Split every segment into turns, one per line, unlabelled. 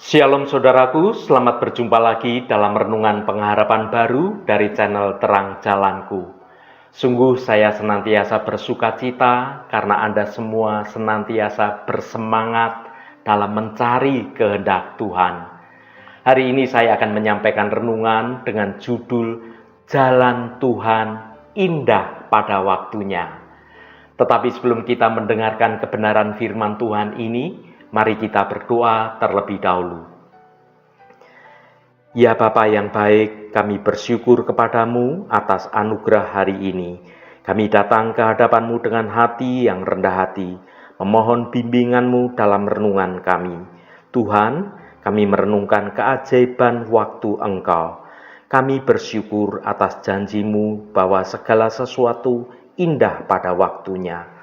Shalom saudaraku, selamat berjumpa lagi dalam renungan pengharapan baru dari channel Terang Jalanku. Sungguh saya senantiasa bersukacita karena Anda semua senantiasa bersemangat dalam mencari kehendak Tuhan. Hari ini saya akan menyampaikan renungan dengan judul Jalan Tuhan Indah pada Waktunya. Tetapi sebelum kita mendengarkan kebenaran firman Tuhan ini, mari kita berdoa terlebih dahulu. Ya Bapa yang baik, kami bersyukur kepadamu atas anugerah hari ini. Kami datang ke hadapanmu dengan hati yang rendah hati, memohon bimbinganmu dalam renungan kami. Tuhan, kami merenungkan keajaiban waktu Engkau. Kami bersyukur atas janjimu bahwa segala sesuatu indah pada waktunya.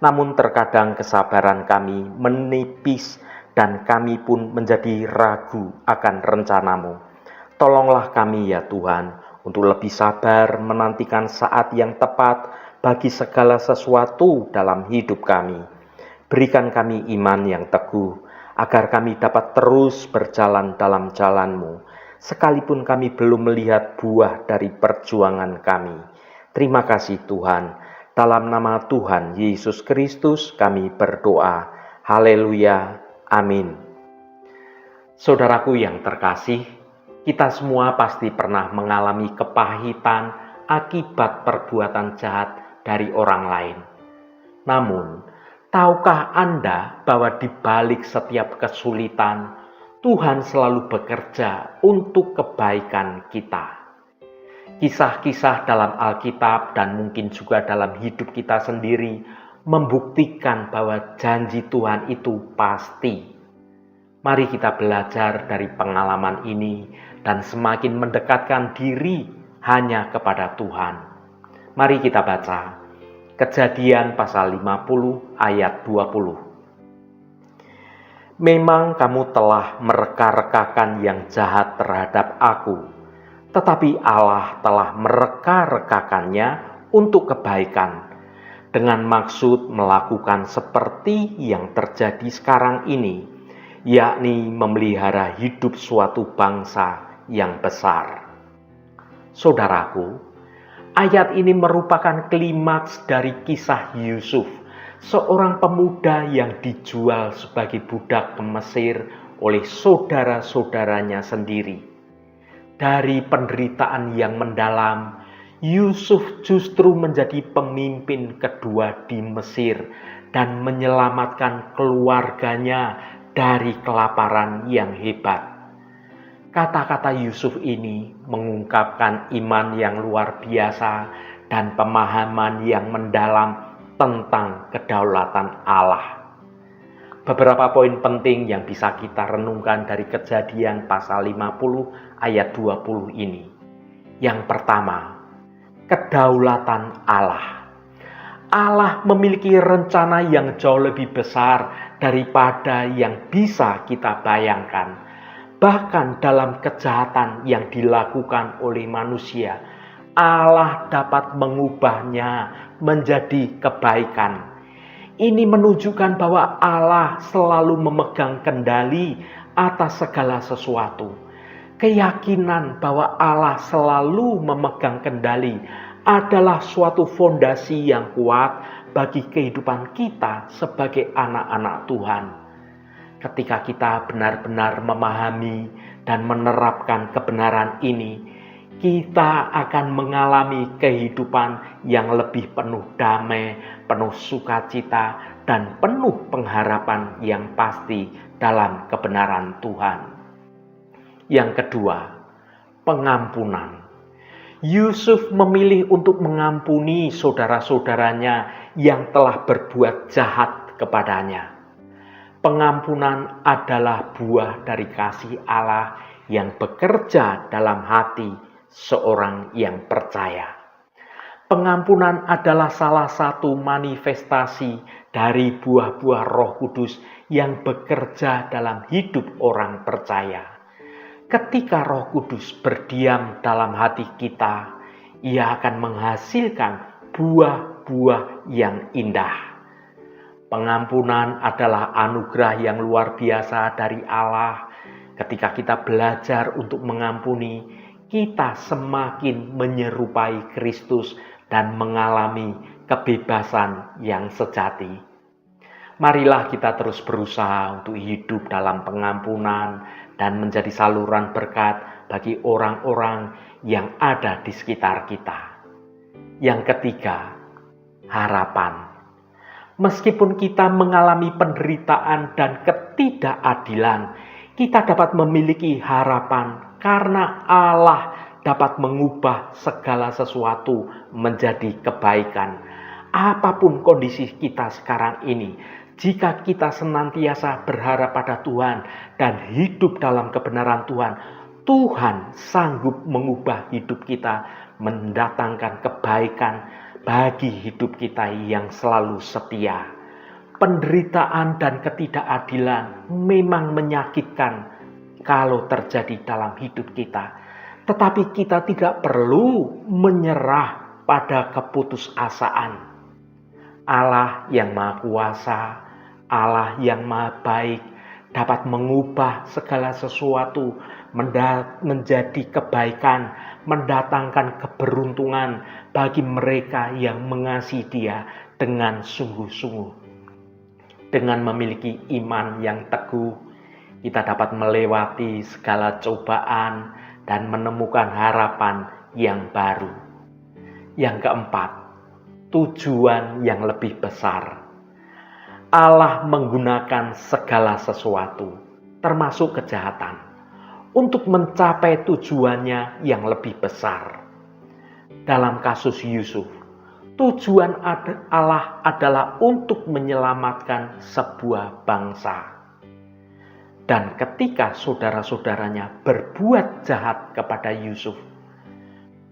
Namun terkadang kesabaran kami menipis dan kami pun menjadi ragu akan rencanamu. Tolonglah kami ya Tuhan untuk lebih sabar menantikan saat yang tepat bagi segala sesuatu dalam hidup kami. Berikan kami iman yang teguh agar kami dapat terus berjalan dalam jalan-Mu, sekalipun kami belum melihat buah dari perjuangan kami. Terima kasih Tuhan. Dalam nama Tuhan Yesus Kristus kami berdoa. Haleluya. Amin. Saudaraku yang terkasih, kita semua pasti pernah mengalami kepahitan akibat perbuatan jahat dari orang lain. Namun, tahukah Anda bahwa di balik setiap kesulitan, Tuhan selalu bekerja untuk kebaikan kita? Kisah-kisah dalam Alkitab dan mungkin juga dalam hidup kita sendiri membuktikan bahwa janji Tuhan itu pasti. Mari kita belajar dari pengalaman ini dan semakin mendekatkan diri hanya kepada Tuhan. Mari kita baca Kejadian pasal 50 ayat 20. Memang kamu telah mereka-rekakan yang jahat terhadap aku, tetapi Allah telah mereka-rekakannya untuk kebaikan, dengan maksud melakukan seperti yang terjadi sekarang ini, yakni memelihara hidup suatu bangsa yang besar. Saudaraku, ayat ini merupakan klimaks dari kisah Yusuf, seorang pemuda yang dijual sebagai budak ke Mesir oleh saudara-saudaranya sendiri. Dari penderitaan yang mendalam, Yusuf justru menjadi pemimpin kedua di Mesir dan menyelamatkan keluarganya dari kelaparan yang hebat. Kata-kata Yusuf ini mengungkapkan iman yang luar biasa dan pemahaman yang mendalam tentang kedaulatan Allah. Beberapa poin penting yang bisa kita renungkan dari Kejadian pasal 50 ayat 20 ini. Yang pertama, kedaulatan Allah. Allah memiliki rencana yang jauh lebih besar daripada yang bisa kita bayangkan. Bahkan dalam kejahatan yang dilakukan oleh manusia, Allah dapat mengubahnya menjadi kebaikan. Ini menunjukkan bahwa Allah selalu memegang kendali atas segala sesuatu. Keyakinan bahwa Allah selalu memegang kendali adalah suatu fondasi yang kuat bagi kehidupan kita sebagai anak-anak Tuhan. Ketika kita benar-benar memahami dan menerapkan kebenaran ini, kita akan mengalami kehidupan yang lebih penuh damai, penuh sukacita, dan penuh pengharapan yang pasti dalam kebenaran Tuhan. Yang kedua, pengampunan. Yusuf memilih untuk mengampuni saudara-saudaranya yang telah berbuat jahat kepadanya. Pengampunan adalah buah dari kasih Allah yang bekerja dalam hati seorang yang percaya. Pengampunan adalah salah satu manifestasi dari buah-buah Roh Kudus yang bekerja dalam hidup orang percaya. Ketika Roh Kudus berdiam dalam hati kita, Ia akan menghasilkan buah-buah yang indah. Pengampunan adalah anugerah yang luar biasa dari Allah Ketika kita belajar untuk mengampuni, kita semakin menyerupai Kristus dan mengalami kebebasan yang sejati. Marilah kita terus berusaha untuk hidup dalam pengampunan dan menjadi saluran berkat bagi orang-orang yang ada di sekitar kita. Yang ketiga, harapan. Meskipun kita mengalami penderitaan dan ketidakadilan, kita dapat memiliki harapan karena Allah dapat mengubah segala sesuatu menjadi kebaikan. Apapun kondisi kita sekarang ini, jika kita senantiasa berharap pada Tuhan dan hidup dalam kebenaran Tuhan, Tuhan sanggup mengubah hidup kita, mendatangkan kebaikan bagi hidup kita yang selalu setia. Penderitaan dan ketidakadilan memang menyakitkan kalau terjadi dalam hidup kita. Tetapi kita tidak perlu menyerah pada keputusasaan. Allah yang Maha Kuasa, Allah yang Maha Baik, dapat mengubah segala sesuatu menjadi kebaikan, mendatangkan keberuntungan bagi mereka yang mengasihi Dia dengan sungguh-sungguh. Dengan memiliki iman yang teguh, kita dapat melewati segala cobaan dan menemukan harapan yang baru. Yang keempat, tujuan yang lebih besar. Allah menggunakan segala sesuatu, termasuk kejahatan, untuk mencapai tujuannya yang lebih besar. Dalam kasus Yusuf, tujuan Allah adalah untuk menyelamatkan sebuah bangsa. Dan ketika saudara-saudaranya berbuat jahat kepada Yusuf,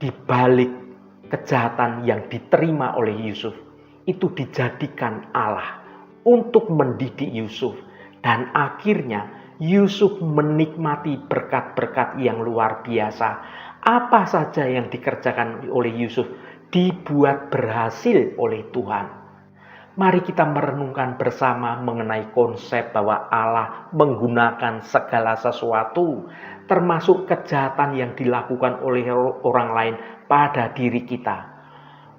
di balik kejahatan yang diterima oleh Yusuf, itu dijadikan Allah untuk mendidik Yusuf. Dan akhirnya Yusuf menikmati berkat-berkat yang luar biasa. Apa saja yang dikerjakan oleh Yusuf dibuat berhasil oleh Tuhan. Mari kita merenungkan bersama mengenai konsep bahwa Allah menggunakan segala sesuatu, termasuk kejahatan yang dilakukan oleh orang lain pada diri kita,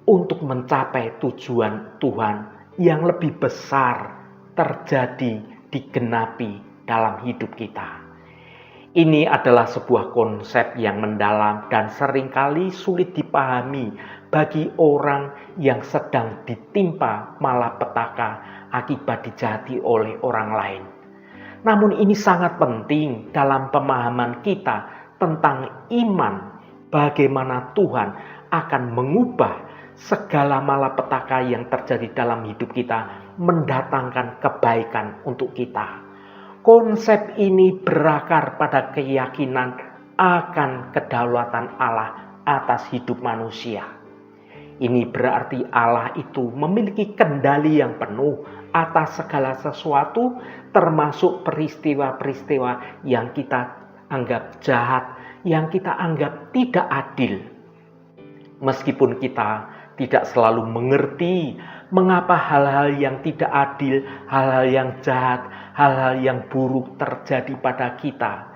untuk mencapai tujuan Tuhan yang lebih besar terjadi, digenapi dalam hidup kita. Ini adalah sebuah konsep yang mendalam dan seringkali sulit dipahami bagi orang yang sedang ditimpa malapetaka akibat dijahati oleh orang lain. Namun ini sangat penting dalam pemahaman kita tentang iman, bagaimana Tuhan akan mengubah segala malapetaka yang terjadi dalam hidup kita mendatangkan kebaikan untuk kita. Konsep ini berakar pada keyakinan akan kedaulatan Allah atas hidup manusia. Ini berarti Allah itu memiliki kendali yang penuh atas segala sesuatu, termasuk peristiwa-peristiwa yang kita anggap jahat, yang kita anggap tidak adil. Meskipun kita tidak selalu mengerti mengapa hal-hal yang tidak adil, hal-hal yang jahat, hal-hal yang buruk terjadi pada kita.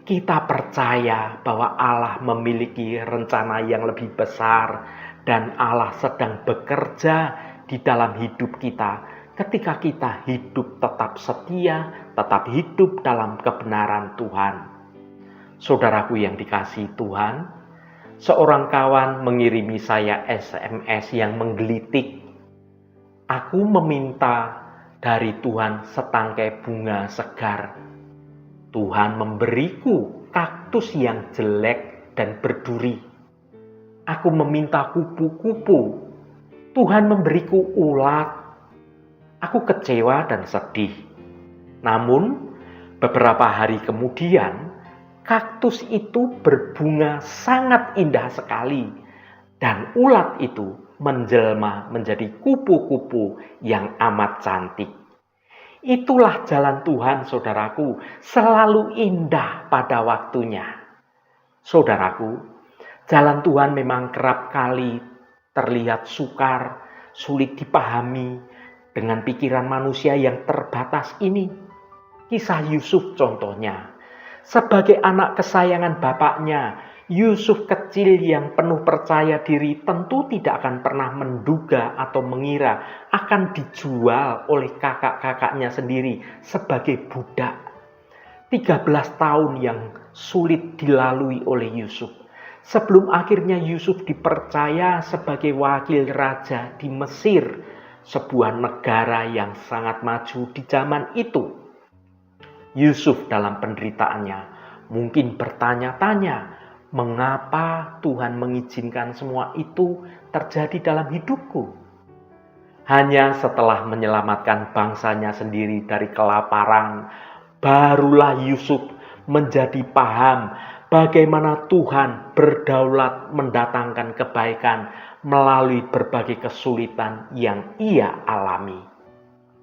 Kita percaya bahwa Allah memiliki rencana yang lebih besar dan Allah sedang bekerja di dalam hidup kita ketika kita hidup tetap setia, tetap hidup dalam kebenaran Tuhan. Saudaraku yang dikasihi Tuhan, seorang kawan mengirimi saya SMS yang menggelitik. Aku meminta dari Tuhan setangkai bunga segar. Tuhan memberiku kaktus yang jelek dan berduri. Aku meminta kupu-kupu. Tuhan memberiku ulat. Aku kecewa dan sedih. Namun, beberapa hari kemudian, kaktus itu berbunga sangat indah sekali. Dan ulat itu menjelma menjadi kupu-kupu yang amat cantik. Itulah jalan Tuhan, saudaraku, selalu indah pada waktunya. Saudaraku, jalan Tuhan memang kerap kali terlihat sukar, sulit dipahami dengan pikiran manusia yang terbatas ini. Kisah Yusuf contohnya. Sebagai anak kesayangan bapaknya, Yusuf kecil yang penuh percaya diri tentu tidak akan pernah menduga atau mengira akan dijual oleh kakak-kakaknya sendiri sebagai budak. 13 tahun yang sulit dilalui oleh Yusuf. Sebelum akhirnya Yusuf dipercaya sebagai wakil raja di Mesir, sebuah negara yang sangat maju di zaman itu. Yusuf dalam penderitaannya mungkin bertanya-tanya, mengapa Tuhan mengizinkan semua itu terjadi dalam hidupku? Hanya setelah menyelamatkan bangsanya sendiri dari kelaparan, barulah Yusuf menjadi paham bagaimana Tuhan berdaulat mendatangkan kebaikan melalui berbagai kesulitan yang ia alami.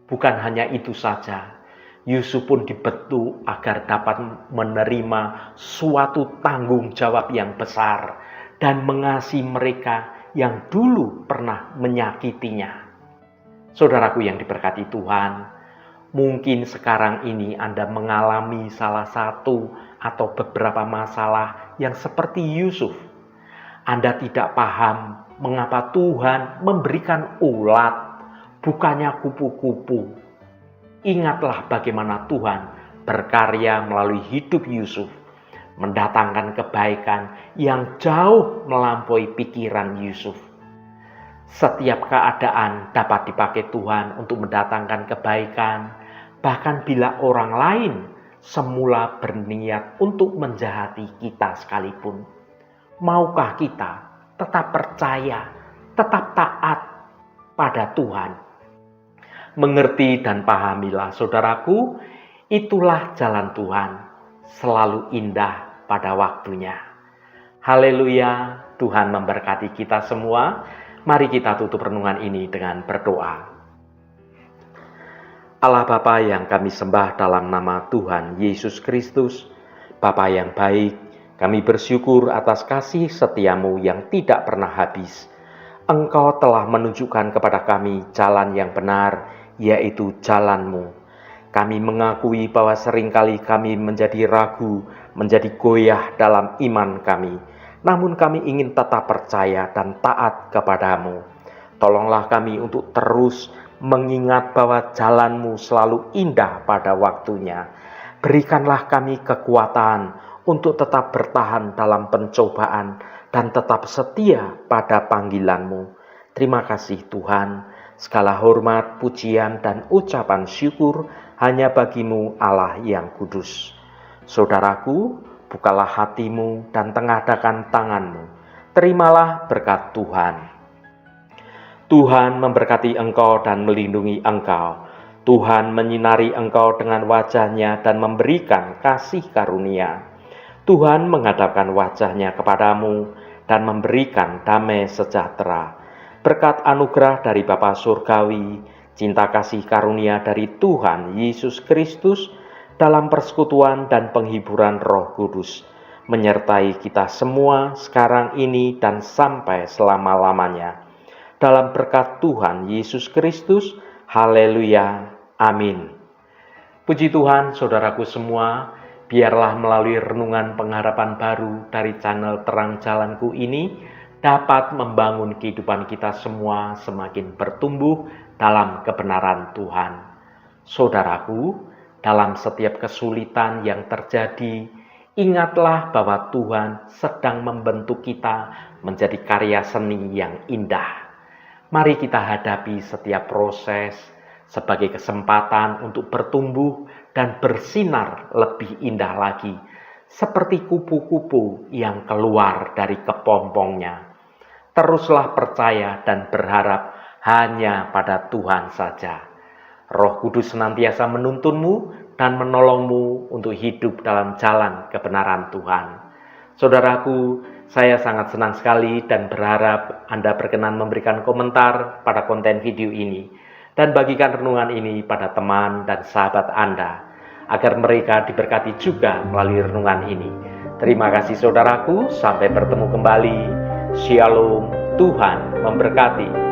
Bukan hanya itu saja, Yusuf pun dibentuk agar dapat menerima suatu tanggung jawab yang besar dan mengasihi mereka yang dulu pernah menyakitinya. Saudaraku yang diberkati Tuhan, mungkin sekarang ini Anda mengalami salah satu atau beberapa masalah yang seperti Yusuf. Anda tidak paham mengapa Tuhan memberikan ulat, bukannya kupu-kupu. Ingatlah bagaimana Tuhan berkarya melalui hidup Yusuf, mendatangkan kebaikan yang jauh melampaui pikiran Yusuf. Setiap keadaan dapat dipakai Tuhan untuk mendatangkan kebaikan, bahkan bila orang lain semula berniat untuk menjahati kita sekalipun. Maukah kita tetap percaya, tetap taat pada Tuhan? Mengerti dan pahamilah saudaraku, itulah jalan Tuhan, selalu indah pada waktunya. Haleluya, Tuhan memberkati kita semua. Mari kita tutup renungan ini dengan berdoa. Allah Bapa yang kami sembah dalam nama Tuhan Yesus Kristus, Bapa yang baik, kami bersyukur atas kasih setiamu yang tidak pernah habis. Engkau telah menunjukkan kepada kami jalan yang benar, yaitu jalan-Mu. Kami mengakui bahwa seringkali kami menjadi ragu, menjadi goyah dalam iman kami. Namun kami ingin tetap percaya dan taat kepadamu. Tolonglah kami untuk terus mengingat bahwa jalan-Mu selalu indah pada waktunya. Berikanlah kami kekuatan untuk tetap bertahan dalam pencobaan dan tetap setia pada panggilan-Mu. Terima kasih Tuhan. Segala hormat, pujian, dan ucapan syukur hanya bagi-Mu Allah yang kudus. Saudaraku, bukalah hatimu dan tengadakan tanganmu. Terimalah berkat Tuhan. Tuhan memberkati engkau dan melindungi engkau. Tuhan menyinari engkau dengan wajah-Nya dan memberikan kasih karunia. Tuhan menghadapkan wajah-Nya kepadamu dan memberikan damai sejahtera. Berkat anugerah dari Bapa Surgawi, cinta kasih karunia dari Tuhan Yesus Kristus, dalam persekutuan dan penghiburan Roh Kudus, menyertai kita semua sekarang ini dan sampai selama-lamanya. Dalam berkat Tuhan Yesus Kristus, haleluya, amin. Puji Tuhan, saudaraku semua, biarlah melalui renungan pengharapan baru dari channel Terang Jalanku ini, dapat membangun kehidupan kita semua semakin bertumbuh dalam kebenaran Tuhan. Saudaraku, dalam setiap kesulitan yang terjadi, ingatlah bahwa Tuhan sedang membentuk kita menjadi karya seni yang indah. Mari kita hadapi setiap proses sebagai kesempatan untuk bertumbuh dan bersinar lebih indah lagi, seperti kupu-kupu yang keluar dari kepompongnya. Teruslah percaya dan berharap hanya pada Tuhan saja. Roh Kudus senantiasa menuntunmu dan menolongmu untuk hidup dalam jalan kebenaran Tuhan. Saudaraku, saya sangat senang sekali dan berharap Anda berkenan memberikan komentar pada konten video ini dan bagikan renungan ini pada teman dan sahabat Anda agar mereka diberkati juga melalui renungan ini. Terima kasih saudaraku, sampai bertemu kembali. Shalom, Tuhan memberkati.